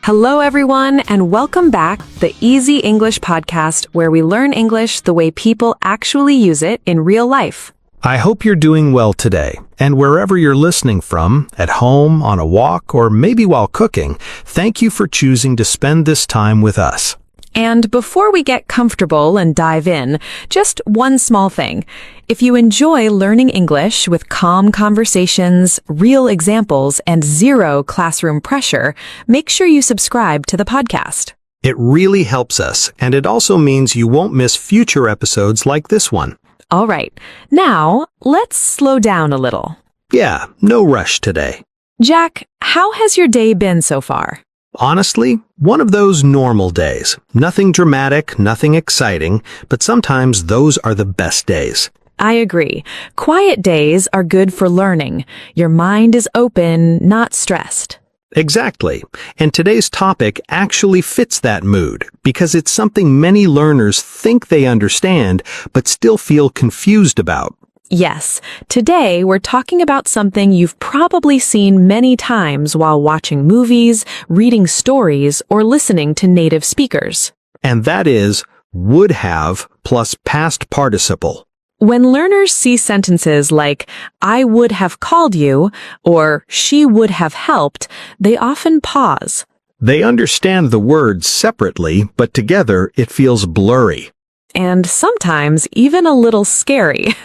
Hello, everyone, and welcome back to the Easy English podcast, where we learn English the way people actually use it in real life. I hope you're doing well today, and wherever you're listening from, at home, on a walk, or maybe while cooking, thank you for choosing to spend this time with us. And before we get comfortable and dive in, just one small thing. If you enjoy learning English with calm conversations, real examples, and zero classroom pressure, make sure you subscribe to the podcast. It really helps us, and it also means you won't miss future episodes like this one. All right, now let's slow down a little. Yeah, no rush today. Jack, how has your day been so far? Honestly, one of those normal days. Nothing dramatic, nothing exciting, but sometimes those are the best days. I agree. Quiet days are good for learning. Your mind is open, not stressed. Exactly. And today's topic actually fits that mood because it's something many learners think they understand but still feel confused about. Yes, today we're talking about something you've probably seen many times while watching movies, reading stories, or listening to native speakers. And that is would have plus past participle. When learners see sentences like, I would have called you, or she would have helped, they often pause. They understand the words separately, but together it feels blurry. And sometimes even a little scary.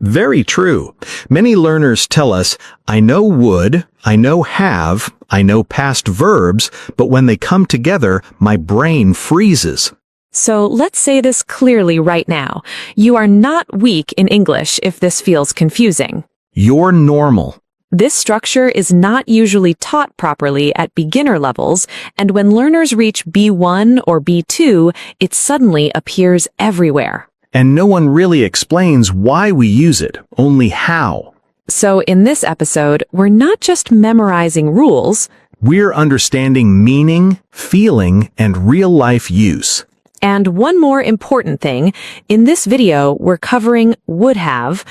Very true. Many learners tell us, I know would, I know have, I know past verbs, but when they come together, my brain freezes. So let's say this clearly right now. You are not weak in English if this feels confusing. You're normal. This structure is not usually taught properly at beginner levels, and when learners reach B1 or B2, it suddenly appears everywhere. And no one really explains why we use it, only how. So in this episode, we're not just memorizing rules. We're understanding meaning, feeling, and real-life use. And one more important thing, in this video, we're covering would have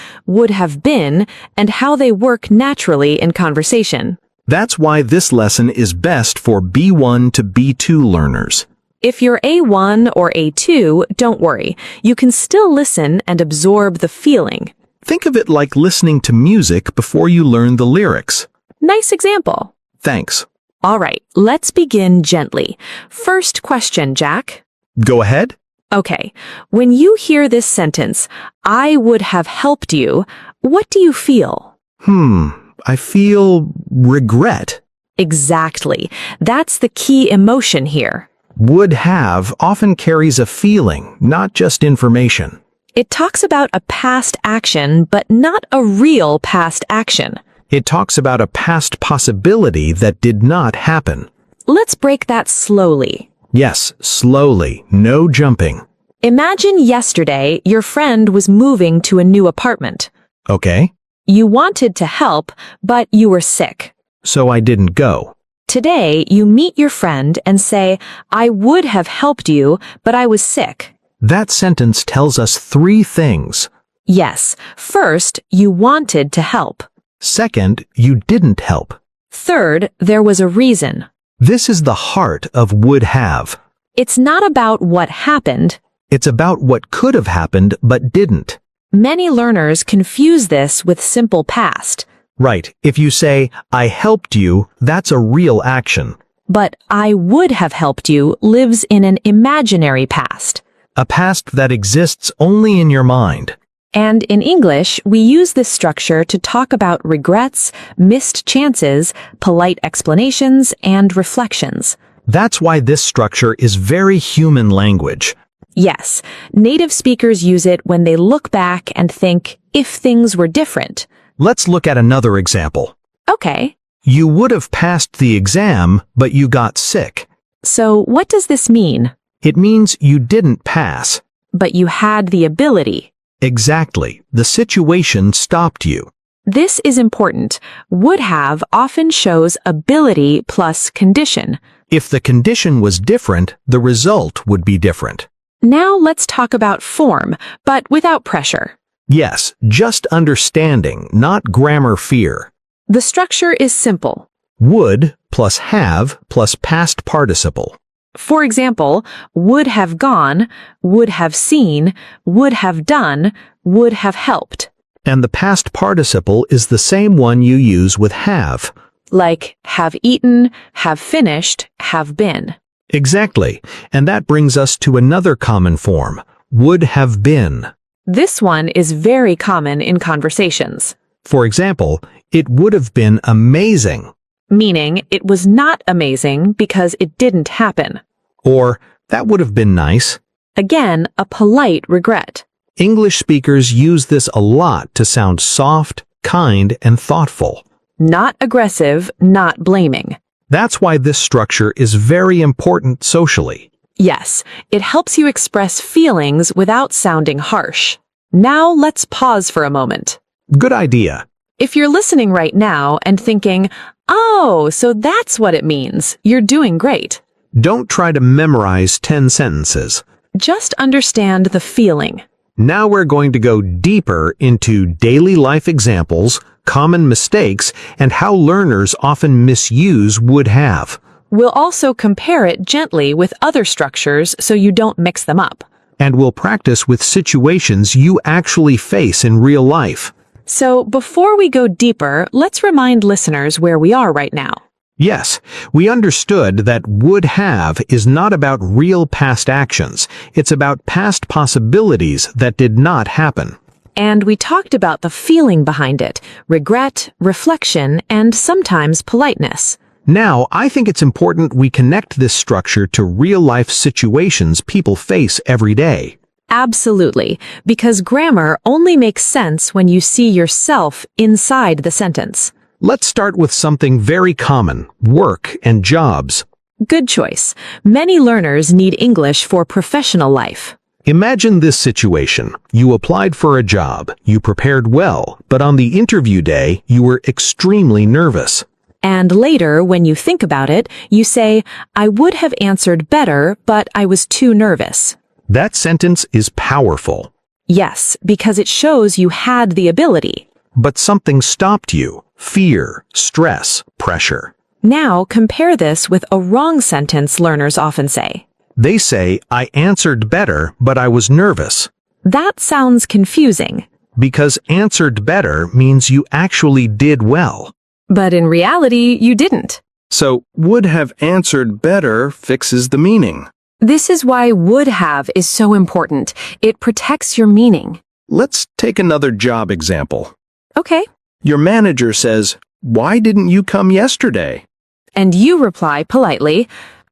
been, and how they work naturally in conversation. That's why this lesson is best for B1 to B2 learners. If you're A1 or A2, don't worry. You can still listen and absorb the feeling. Think of it like listening to music before you learn the lyrics. Nice example. Thanks. All right, let's begin gently. First question, Jack. Go ahead. Okay, when you hear this sentence, I would have helped you, what do you feel? I feel regret. Exactly. That's the key emotion here. Would have often carries a feeling, not just information. It talks about a past action, but not a real past action. It talks about a past possibility that did not happen. Let's break that slowly. Yes, slowly, no jumping. Imagine yesterday your friend was moving to a new apartment. Okay. You wanted to help, but you were sick. So I didn't go. Today, you meet your friend and say, I would have helped you, but I was sick. That sentence tells us three things. Yes. First, you wanted to help. Second, you didn't help. Third, there was a reason. This is the heart of would have. It's not about what happened. It's about what could have happened but didn't. Many learners confuse this with simple past. Right. If you say, I helped you, that's a real action. But I would have helped you lives in an imaginary past. A past that exists only in your mind. And in English, we use this structure to talk about regrets, missed chances, polite explanations, and reflections. That's why this structure is very human language. Yes, native speakers use it when they look back and think, if things were different. Let's look at another example. Okay. You would have passed the exam, but you got sick. So what does this mean? It means you didn't pass. But you had the ability. Exactly. The situation stopped you. This is important. Would have often shows ability plus condition. If the condition was different, the result would be different. Now let's talk about form, but without pressure. Yes, just understanding, not grammar fear. The structure is simple. Would plus have plus past participle. For example, would have gone, would have seen, would have done, would have helped. And the past participle is the same one you use with have. Like have eaten, have finished, have been. Exactly. And that brings us to another common form, would have been. This one is very common in conversations. For example, it would have been amazing. Meaning it was not amazing because it didn't happen. Or, that would have been nice. Again, a polite regret. English speakers use this a lot to sound soft, kind, and thoughtful. Not aggressive, not blaming. That's why this structure is very important socially. Yes, it helps you express feelings without sounding harsh. Now let's pause for a moment. Good idea. If you're listening right now and thinking, oh, so that's what it means, you're doing great. Don't try to memorize 10 sentences. Just understand the feeling. Now we're going to go deeper into daily life examples, common mistakes, and how learners often misuse would have. We'll also compare it gently with other structures so you don't mix them up. And we'll practice with situations you actually face in real life. So before we go deeper, let's remind listeners where we are right now. Yes, we understood that would have is not about real past actions. It's about past possibilities that did not happen. And we talked about the feeling behind it, regret, reflection, and sometimes politeness. Now, I think it's important we connect this structure to real-life situations people face every day. Absolutely, because grammar only makes sense when you see yourself inside the sentence. Let's start with something very common, work and jobs. Good choice. Many learners need English for professional life. Imagine this situation. You applied for a job, you prepared well, but on the interview day, you were extremely nervous. And later, when you think about it, you say, I would have answered better, but I was too nervous. That sentence is powerful. Yes, because it shows you had the ability. But something stopped you. Fear, stress, pressure. Now compare this with a wrong sentence learners often say. They say, I answered better, but I was nervous. That sounds confusing. Because answered better means you actually did well. But in reality, you didn't. So, would have answered better fixes the meaning. This is why would have is so important. It protects your meaning. Let's take another job example. Okay. Your manager says, why didn't you come yesterday? And you reply politely,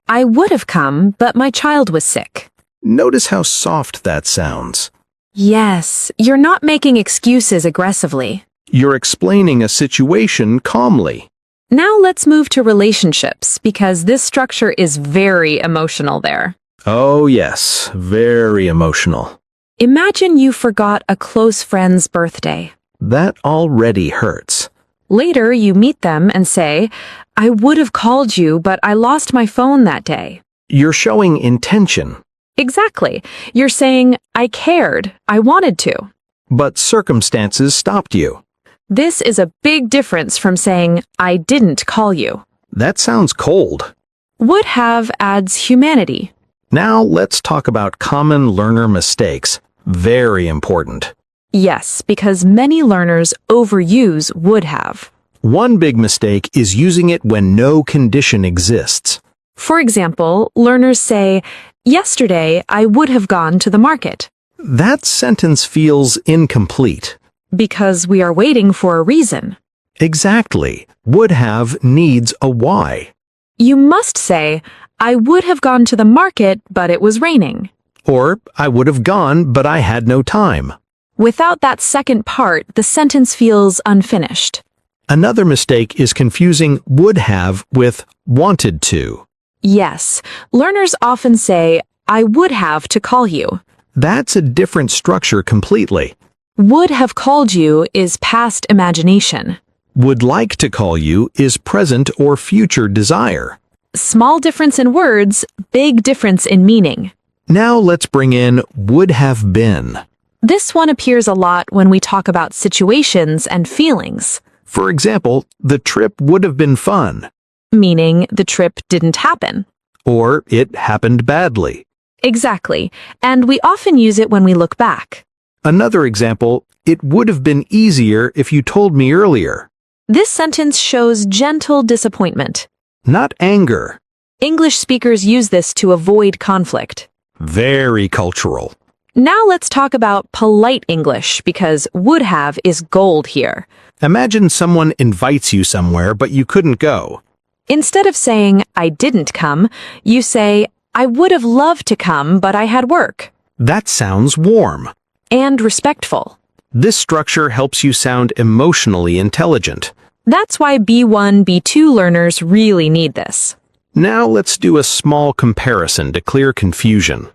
I would have come, but my child was sick. Notice how soft that sounds. Yes, you're not making excuses aggressively. You're explaining a situation calmly. Now let's move to relationships, because this structure is very emotional there. Oh yes, very emotional. Imagine you forgot a close friend's birthday. That already hurts. Later, you meet them and say, I would have called you, but I lost my phone that day. You're showing intention. Exactly. You're saying, I cared, I wanted to. But circumstances stopped you. This is a big difference from saying, I didn't call you. That sounds cold. Would have adds humanity. Now let's talk about common learner mistakes. Very important. Yes, because many learners overuse would have. One big mistake is using it when no condition exists. For example, learners say, yesterday I would have gone to the market. That sentence feels incomplete. Because we are waiting for a reason. Exactly. Would have needs a why. You must say, I would have gone to the market, but it was raining. Or, I would have gone, but I had no time. Without that second part, the sentence feels unfinished. Another mistake is confusing would have with wanted to. Yes, learners often say, I would have to call you. That's a different structure completely. Would have called you is past imagination. Would like to call you is present or future desire. Small difference in words, big difference in meaning. Now let's bring in would have been. This one appears a lot when we talk about situations and feelings. For example, the trip would have been fun, meaning the trip didn't happen. or it happened badly. Exactly, and we often use it when we look back. Another example, it would have been easier if you told me earlier. This sentence shows gentle disappointment. Not anger. English speakers use this to avoid conflict. Very cultural. Now let's talk about polite English, because would have is gold here. Imagine someone invites you somewhere, but you couldn't go. Instead of saying, I didn't come, you say, I would have loved to come, but I had work. That sounds warm. And respectful. This structure helps you sound emotionally intelligent. That's why B1, B2 learners really need this. Now let's do a small comparison to clear confusion.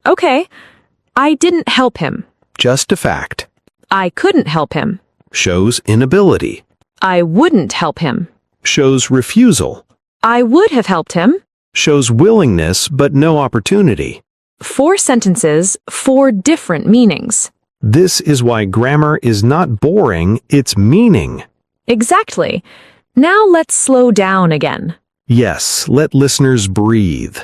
Okay, I didn't help him. Just a fact. I couldn't help him. Shows inability. I wouldn't help him. Shows refusal. I would have helped him. Shows willingness but no opportunity. 4 sentences, 4 different meanings. This is why grammar is not boring, it's meaning. Exactly. Now let's slow down again. Yes, let listeners breathe.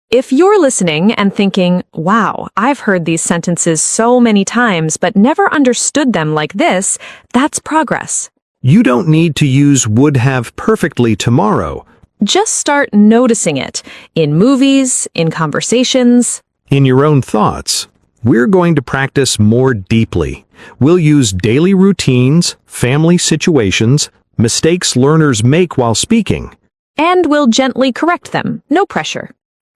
If you're listening and thinking, wow, I've heard these sentences so many times but never understood them like this, that's progress. You don't need to use would have perfectly tomorrow. Just start noticing it in movies, in conversations. In your own thoughts. We're going to practice more deeply. We'll use daily routines, family situations, mistakes learners make while speaking. And we'll gently correct them, no pressure.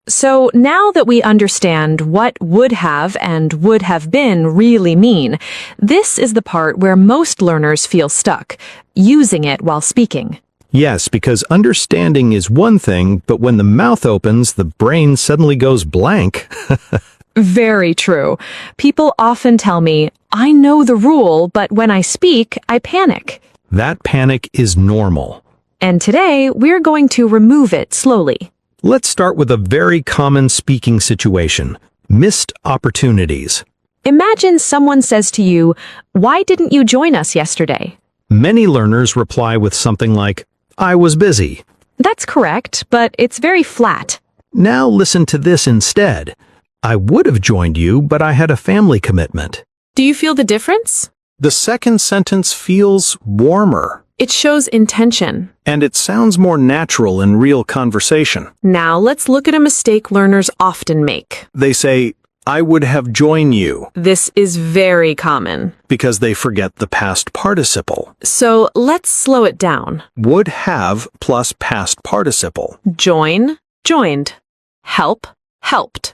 So now that we understand what would have and would have been really mean, this is the part where most learners feel stuck, using it while speaking. Yes, because understanding is one thing, but when the mouth opens, the brain suddenly goes blank. Very true. People often tell me, I know the rule, but when I speak, I panic. That panic is normal. And today, we're going to remove it slowly. Let's start with a very common speaking situation. Missed opportunities. Imagine someone says to you, why didn't you join us yesterday? Many learners reply with something like, I was busy. That's correct, but it's very flat. Now listen to this instead. I would have joined you, but I had a family commitment. Do you feel the difference? The second sentence feels warmer. It shows intention. And it sounds more natural in real conversation. Now let's look at a mistake learners often make. They say, I would have joined you, This is very common. because they forget the past participle. So let's slow it down. Would have plus past participle. Join, joined. Help, helped.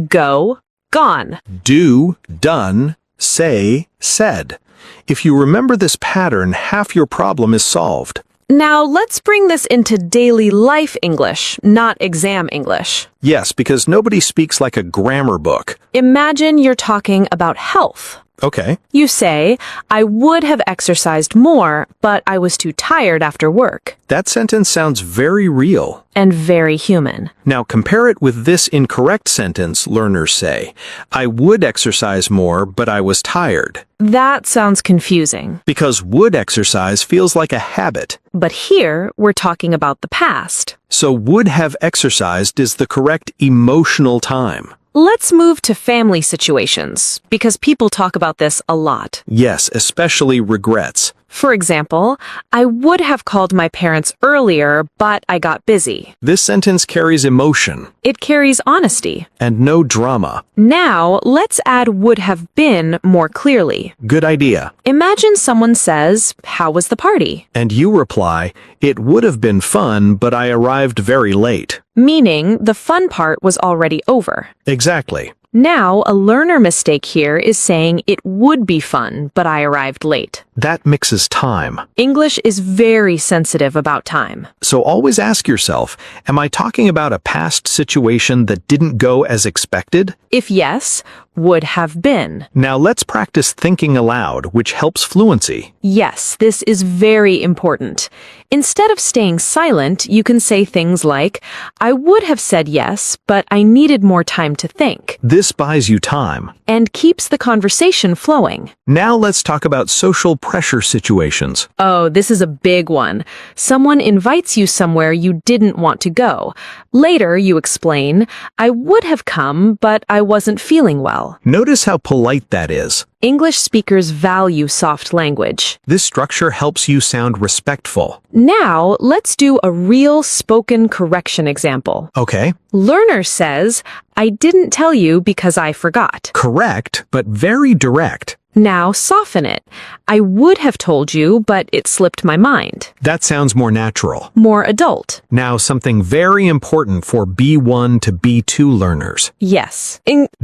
Go, gone. Do, done. Say, said. If you remember this pattern, half your problem is solved. Now let's bring this into daily life English, not exam English. Yes, because nobody speaks like a grammar book. Imagine you're talking about health. Okay. You say, I would have exercised more, but I was too tired after work. That sentence sounds very real. And very human. Now compare it with this incorrect sentence learners say. I would exercise more, but I was tired. That sounds confusing. Because would exercise feels like a habit. But here, we're talking about the past. So would have exercised is the correct emotional time. Let's move to family situations, because people talk about this a lot. Yes, especially regrets. For example, I would have called my parents earlier, but I got busy. This sentence carries emotion It carries honesty. and no drama. Now, let's add would have been more clearly. Good idea. Imagine someone says, how was the party? And you reply, it would have been fun, but I arrived very late. Meaning, the fun part was already over. Exactly. Now, a learner mistake here is saying it would be fun, but I arrived late. That mixes time. English is very sensitive about time. So always ask yourself, am I talking about a past situation that didn't go as expected? If yes, would have been. Now let's practice thinking aloud, which helps fluency. Yes, this is very important. Instead of staying silent, you can say things like, I would have said yes, but I needed more time to think. This buys you time. And keeps the conversation flowing. Now let's talk about social pressure situations. Oh, this is a big one. Someone invites you somewhere you didn't want to go. Later, you explain, I would have come, but I wasn't feeling well. Notice how polite that is. English speakers value soft language. This structure helps you sound respectful. Now, let's do a real spoken correction example. Okay. Learner says, I didn't tell you because I forgot. Correct, but very direct. Now soften it. I would have told you, but it slipped my mind. That sounds more natural. More adult. Now, something very important for B1 to B2 learners. Yes.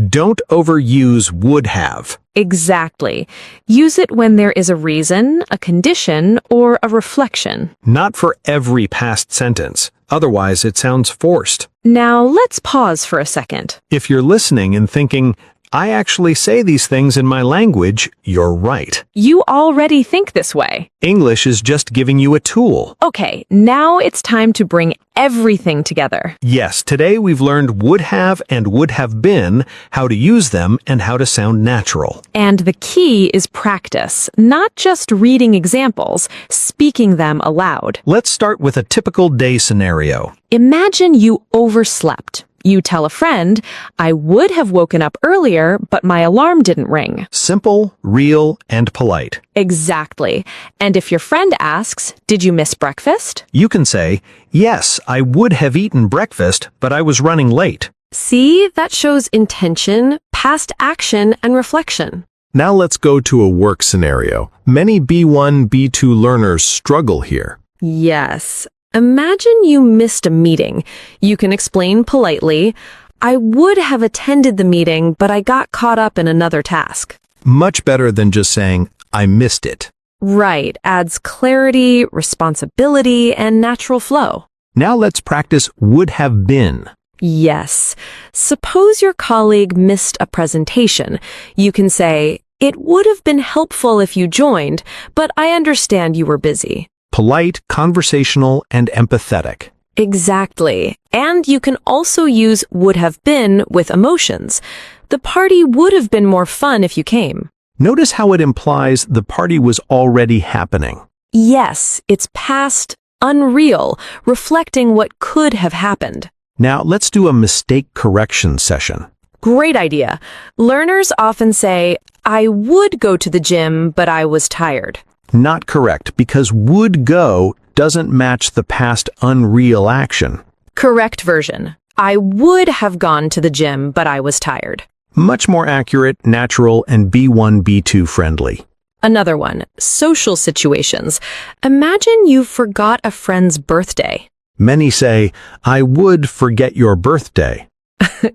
Don't overuse would have. Exactly. Use it when there is a reason, a condition, or a reflection. Not for every past sentence. Otherwise, it sounds forced. Now let's pause for a second. If you're listening and thinking, I actually say these things in my language, you're right. You already think this way. English is just giving you a tool. Okay, now it's time to bring everything together. Yes, today we've learned would have and would have been, how to use them, and how to sound natural. And the key is practice, not just reading examples, speaking them aloud. Let's start with a typical day scenario. Imagine you overslept. You tell a friend, I would have woken up earlier, but my alarm didn't ring. Simple, real, and polite. Exactly. And if your friend asks, did you miss breakfast? You can say, yes, I would have eaten breakfast, but I was running late. See, that shows intention, past action, and reflection. Now let's go to a work scenario. Many B1, B2 learners struggle here. Yes. Imagine you missed a meeting. You can explain politely, I would have attended the meeting, but I got caught up in another task. Much better than just saying, I missed it. Right, adds clarity, responsibility, and natural flow. Now let's practice would have been. Yes. Suppose your colleague missed a presentation. You can say, it would have been helpful if you joined, but I understand you were busy. Polite, conversational, and empathetic. Exactly. And you can also use would have been with emotions. The party would have been more fun if you came. Notice how it implies the party was already happening. Yes, it's past, unreal, reflecting what could have happened. Now let's do a mistake correction session. Great idea. Learners often say, I would go to the gym, but I was tired. Not correct, because would go doesn't match the past unreal action. Correct version. I would have gone to the gym, but I was tired. Much more accurate, natural, and B1, B2 friendly. Another one, social situations. Imagine you forgot a friend's birthday. Many say, I would forget your birthday.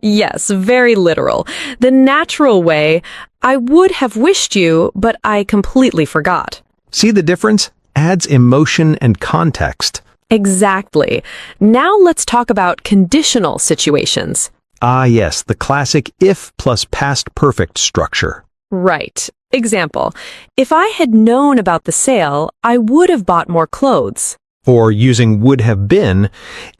Yes, very literal. The natural way, I would have wished you, but I completely forgot. See the difference? Adds emotion and context. Exactly. Now let's talk about conditional situations. Ah, yes, the classic if plus past perfect structure. Right. Example, if I had known about the sale, I would have bought more clothes. Or using would have been,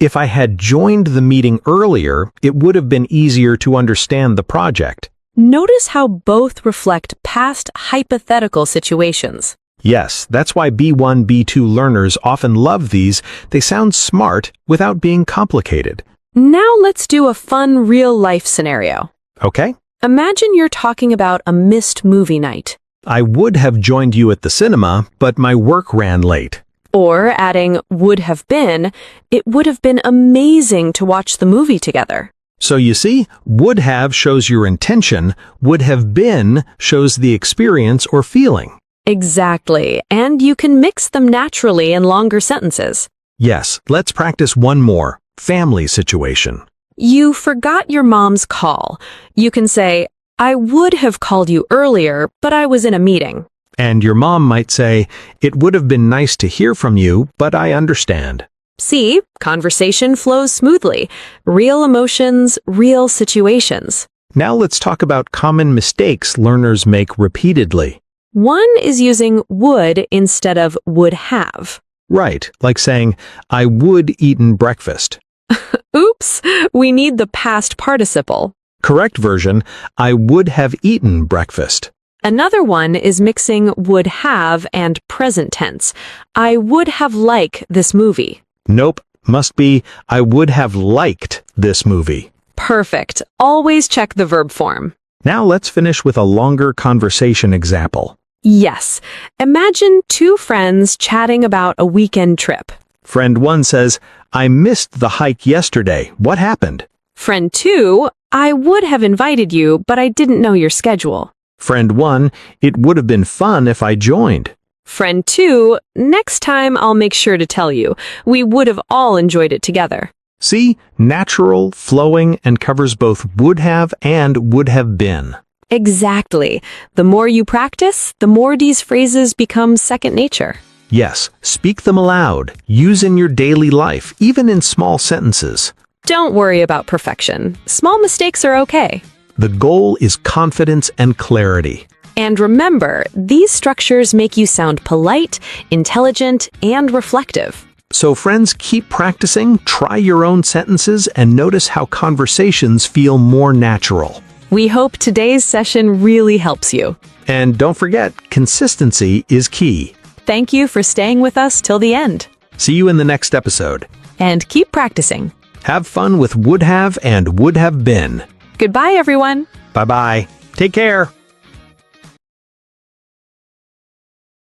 if I had joined the meeting earlier, it would have been easier to understand the project. Notice how both reflect past hypothetical situations. Yes, that's why B1, B2 learners often love these. They sound smart without being complicated. Now let's do a fun real-life scenario. Okay? Imagine you're talking about a missed movie night. I would have joined you at the cinema, but my work ran late. Or adding would have been, it would have been amazing to watch the movie together. So you see, would have shows your intention, would have been shows the experience or feeling. Exactly, and you can mix them naturally in longer sentences. Yes, let's practice one more. Family situation. You forgot your mom's call. You can say, I would have called you earlier, but I was in a meeting. And your mom might say, it would have been nice to hear from you, but I understand. See, conversation flows smoothly. Real emotions, real situations. Now let's talk about common mistakes learners make repeatedly. One is using would instead of would have. Right, like saying, I would eaten breakfast. Oops, we need the past participle. Correct version, I would have eaten breakfast. Another one is mixing would have and present tense. I would have liked this movie. Nope, must be I would have liked this movie. Perfect. Always check the verb form. Now let's finish with a longer conversation example. Yes. Imagine two friends chatting about a weekend trip. Friend 1 says, I missed the hike yesterday. What happened? Friend 2, I would have invited you, but I didn't know your schedule. Friend 1, it would have been fun if I joined. Friend 2, next time I'll make sure to tell you. We would have all enjoyed it together. See, natural, flowing, and covers both would have and would have been. Exactly. The more you practice, the more these phrases become second nature. Yes, speak them aloud. Use in your daily life, even in small sentences. Don't worry about perfection. Small mistakes are okay. The goal is confidence and clarity. And remember, these structures make you sound polite, intelligent, and reflective. So friends, keep practicing, try your own sentences, and notice how conversations feel more natural. We hope today's session really helps you. And don't forget, consistency is key. Thank you for staying with us till the end. See you in the next episode. And keep practicing. Have fun with would have and would have been. Goodbye, everyone. Bye-bye. Take care.